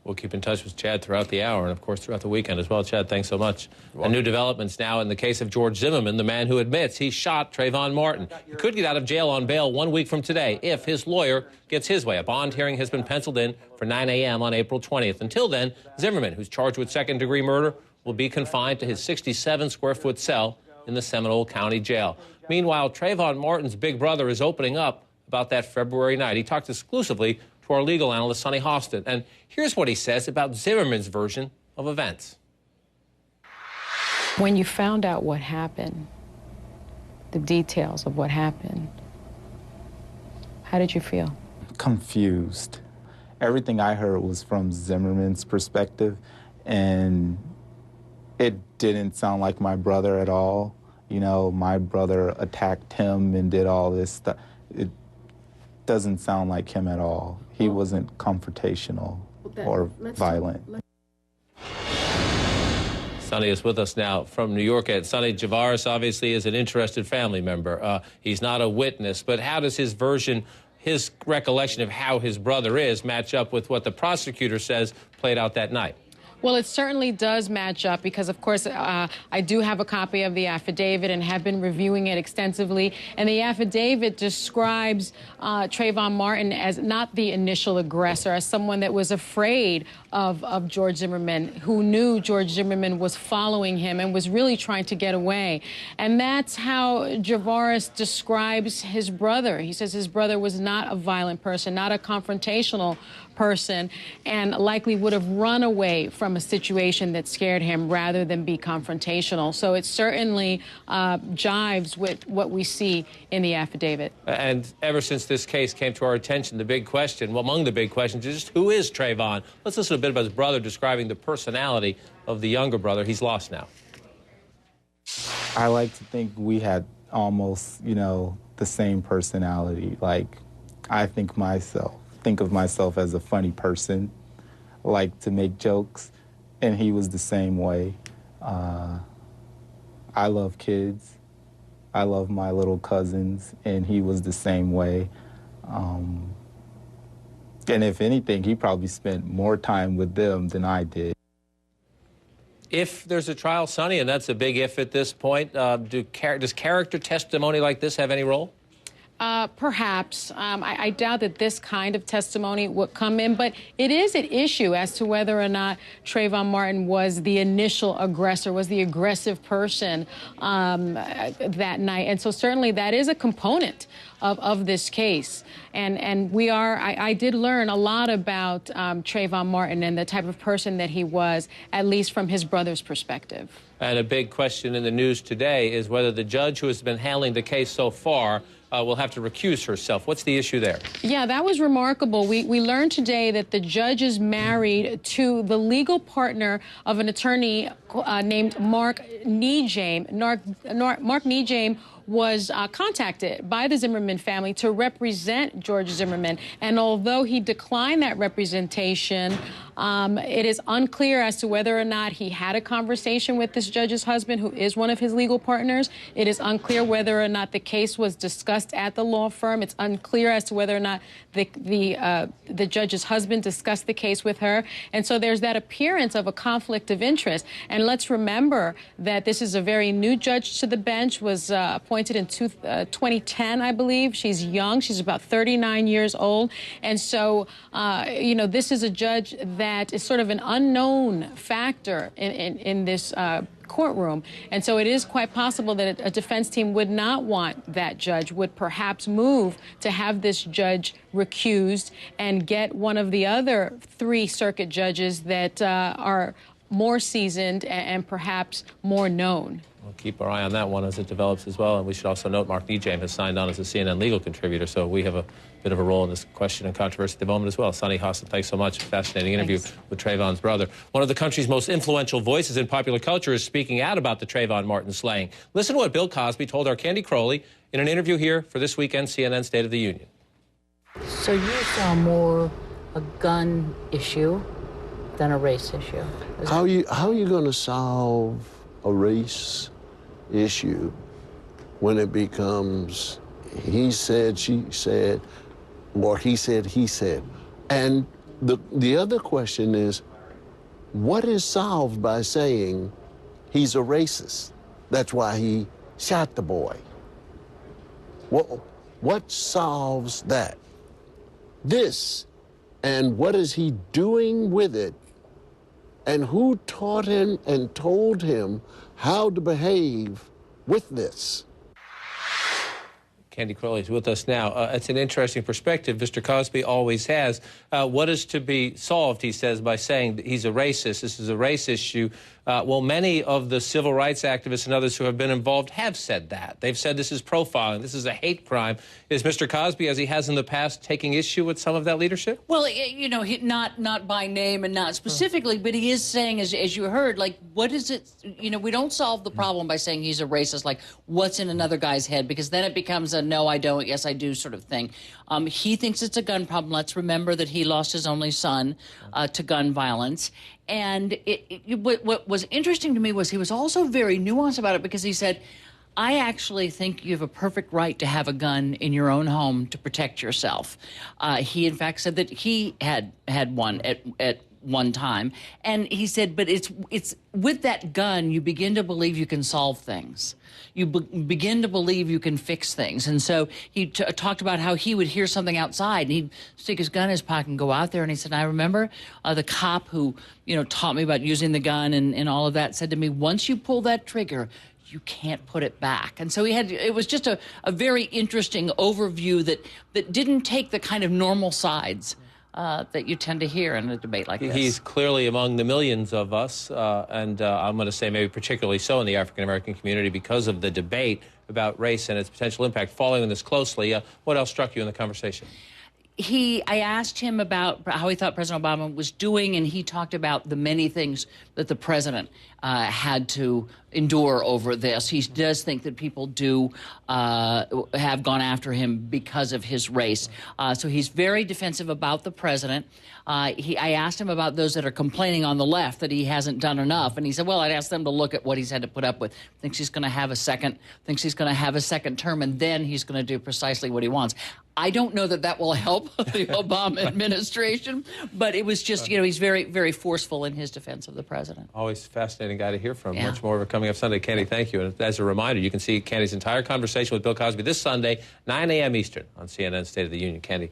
We'll keep in touch with Chad throughout the hour and, of course, throughout the weekend as well. Chad, thanks so much. And new developments now in the case of George Zimmerman, the man who admits he shot Trayvon Martin. He could get out of jail on bail 1 week from today if his lawyer gets his way. A bond hearing has been penciled in for 9 a.m. on April 20th. Until then, Zimmerman, who's charged with second-degree murder, will be confined to his 67-square-foot cell in the Seminole County Jail. Meanwhile, Trayvon Martin's big brother is opening up about that February night. He talked exclusively to our legal analyst, Sonny Hostin. And here's what he says about Zimmerman's version of events. When you found out what happened, the details of what happened, how did you feel? Confused. Everything I heard was from Zimmerman's perspective, and it didn't sound like my brother at all. You know, my brother attacked him and did all this stuff. It doesn't sound like him at all. He wasn't confrontational or violent. Sonny is with us now from New York. And Sonny, Javaris obviously is an interested family member. He's not a witness, but how does his version, his recollection of how his brother is, match up with what the prosecutor says played out that night? Well, it certainly does match up because, of course, I do have a copy of the affidavit and have been reviewing it extensively. And the affidavit describes Trayvon Martin as not the initial aggressor, as someone that was afraid of George Zimmerman, who knew George Zimmerman was following him and was really trying to get away. And that's how Javaris describes his brother. He says his brother was not a violent person, not a confrontational person, and likely would have run away from a situation that scared him rather than be confrontational. So it certainly jives with what we see in the affidavit. And ever since this case came to our attention, the big question, well, among the big questions, is just who is Trayvon? Let's listen a bit about his brother describing the personality of the younger brother. He's lost now. I like to think we had almost, you know, the same personality. Like, I think of myself as a funny person, like to make jokes, and he was the same way. I love kids. I love my little cousins, and he was the same way. And if anything, he probably spent more time with them than I did. If there's a trial, Sonny, and that's a big if at this point, does character testimony like this have any role? Perhaps. I doubt that this kind of testimony would come in, but it is an issue as to whether or not Trayvon Martin was the initial aggressor, was the aggressive person that night. And so certainly that is a component of this case. And I did learn a lot about Trayvon Martin and the type of person that he was, at least from his brother's perspective. And a big question in the news today is whether the judge who has been handling the case so far will have to recuse herself. What's the issue there? Yeah, that was remarkable. We learned today that the judge is married to the legal partner of an attorney named Mark Nejame. Mark Nejame was contacted by the Zimmerman family to represent George Zimmerman. And although he declined that representation, it is unclear as to whether or not he had a conversation with this judge's husband, who is one of his legal partners. It is unclear whether or not the case was discussed at the law firm. It's unclear as to whether or not the judge's husband discussed the case with her. And so there's that appearance of a conflict of interest. And let's remember that this is a very new judge to the bench, was appointed in 2010, I believe. She's young. She's about 39 years old. And so, you know, this is a judge that is sort of an unknown factor in this courtroom. And so it is quite possible that a defense team would not want that judge, would perhaps move to have this judge recused and get one of the other 3 circuit judges that are more seasoned and perhaps more known. We'll keep our eye on that one as it develops as well. And we should also note Mark Nejame has signed on as a CNN legal contributor, so we have a bit of a role in this question and controversy at the moment as well. Sonny Hostin, thanks so much. Fascinating interview with Trayvon's brother. One of the country's most influential voices in popular culture is speaking out about the Trayvon Martin slaying. Listen to what Bill Cosby told our Candy Crowley in an interview here for this weekend's CNN State of the Union. So you saw more a gun issue than a race issue? How are you going to solve a race issue when it becomes he said, she said, or he said, he said? And The other question is, what is solved by saying he's a racist? That's why he shot the boy. What solves that? This, and what is he doing with it? And who taught him and told him how to behave with this? Candy Crowley is with us now. It's an interesting perspective. Mr. Cosby always has. What is to be solved, he says, by saying that he's a racist. This is a race issue. Well, many of the civil rights activists and others who have been involved have said that. They've said this is profiling. This is a hate crime. Is Mr. Cosby, as he has in the past, taking issue with some of that leadership? Well, you know, not by name and not specifically, but he is saying, as you heard, like, what is it? You know, we don't solve the problem by saying he's a racist, like, what's in another guy's head? Because then it becomes a no, I don't, yes, I do sort of thing. He thinks it's a gun problem. Let's remember that he lost his only son to gun violence. And what was interesting to me was he was also very nuanced about it, because he said, I actually think you have a perfect right to have a gun in your own home to protect yourself. He, in fact, said that he had one at one time. And he said, but it's with that gun, you begin to believe you can solve things. You begin to believe you can fix things. And so he talked about how he would hear something outside, and he'd stick his gun in his pocket and go out there. And he said, I remember the cop who, you know, taught me about using the gun and all of that said to me, once you pull that trigger, you can't put it back. And so it was just a very interesting overview that didn't take the kind of normal sides that you tend to hear in a debate like this. He's clearly among the millions of us, and I'm going to say maybe particularly so in the African-American community, because of the debate about race and its potential impact. Following this closely, what else struck you in the conversation? I asked him about how he thought President Obama was doing, and he talked about the many things that the president had to endure over this. He does think that people do have gone after him because of his race. So he's very defensive about the president. I asked him about those that are complaining on the left that he hasn't done enough, and he said, well, I'd ask them to look at what he's had to put up with. Thinks he's going to have a second term, and then he's going to do precisely what he wants. I don't know that will help the Obama administration, but it was just, you know, he's very, very forceful in his defense of the president. Always a fascinating guy to hear from. Yeah. Much more of it coming up Sunday. Candy, thank you. And as a reminder, you can see Candy's entire conversation with Bill Cosby this Sunday, 9 a.m. Eastern on CNN State of the Union. Candy,